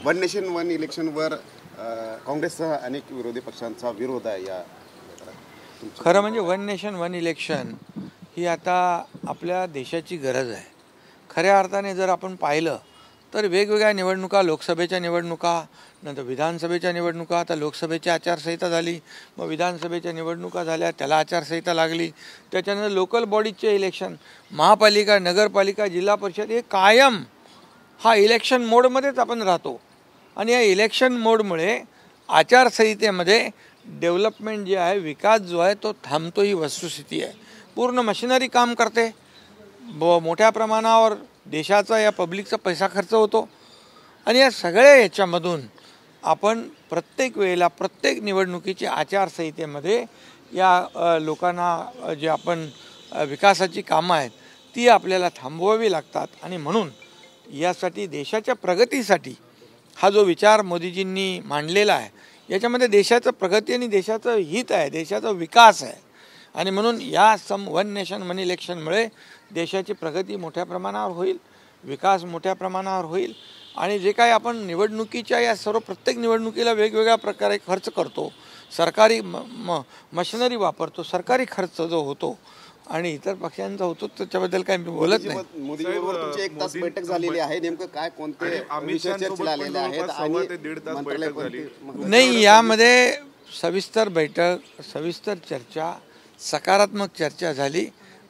One nation one इलेक्शनवर काँग्रेससह अनेक विरोधी पक्षांचा विरोध आहे। या खरं म्हणजे वन नेशन वन इलेक्शन ही आता आपल्या देशाची गरज आहे। खऱ्या अर्थाने जर आपण पाहिलं तर वेगवेगळ्या निवडणुका, लोकसभेच्या निवडणुका, नंतर विधानसभेच्या निवडणुका, आता लोकसभेची आचारसंहिता झाली, मग विधानसभेच्या निवडणुका झाल्या, त्याला आचारसंहिता लागली, त्याच्यानंतर लोकल बॉडीजचे इलेक्शन, महापालिका, नगरपालिका, जिल्हा परिषद, हे कायम हा इलेक्शन मोडमध्येच आपण राहतो। आणि या इलेक्शन मोडमुळे आचारसंहितेमध्ये डेव्हलपमेंट जे आहे, विकास जो आहे तो थांबतो, ही वस्तुस्थिती आहे। पूर्ण मशिनरी काम करते, मोठ्या प्रमाणावर देशाचा या पब्लिकचा पैसा खर्च होतो। आणि या सगळ्या याच्यामधून आपण प्रत्येक वेळेला प्रत्येक निवडणुकीची आचारसंहितेमध्ये या लोकांना जे आपण विकासाची कामं आहेत ती आपल्याला थांबवावी लागतात। आणि म्हणून यासाठी देशाच्या प्रगतीसाठी हा जो विचार मोदीजींनी मांडलेला आहे, याच्यामध्ये देशाचं प्रगती आणि देशाचं हित आहे, देशाचा विकास आहे। आणि म्हणून या वन नेशन वन इलेक्शनमुळे देशाची प्रगती मोठ्या प्रमाणावर होईल, विकास मोठ्या प्रमाणावर होईल। आणि जे काही आपण निवडणुकीच्या या सर्व प्रत्येक निवडणुकीला वेगवेगळ्या प्रकारे खर्च करतो, सरकारी मशिनरी वापरतो, सरकारी खर्च जो होतो आणि इतर पक्षांचा होतो, त्याच्याबद्दल काही मी बोलत नाही। मोदींबरोबर तुमची 1 तास बैठक झालेली आहे, नेमकं काय कोणते विषय चर्चेला आलेले आहेत आणि नाही, यामध्ये सविस्तर बैठक, सविस्तर चर्चा, सकारात्मक चर्चा झाली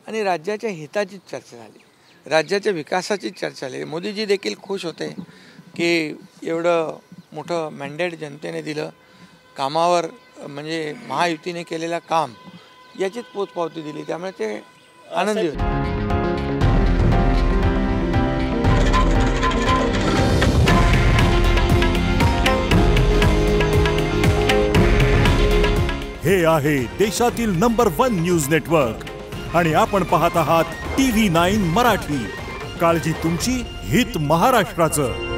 आणि राज्याच्या हिताची चर्चा झाली, राज्याच्या विकासाची चर्चा झाली। मोदीजी देखील खुश होते की एवढं मोठं मॅन्डेट जनतेने दिलं, कामावर म्हणजे महायुतीने केलेलं काम याचीच पोचपावती दिली, त्यामुळे ते आनंदी होते। हे आहे देशातील नंबर 1 न्यूज नेटवर्क आणि आपण पाहत आहात TV9 मराठी। काळजी तुमची, हित महाराष्ट्राचं।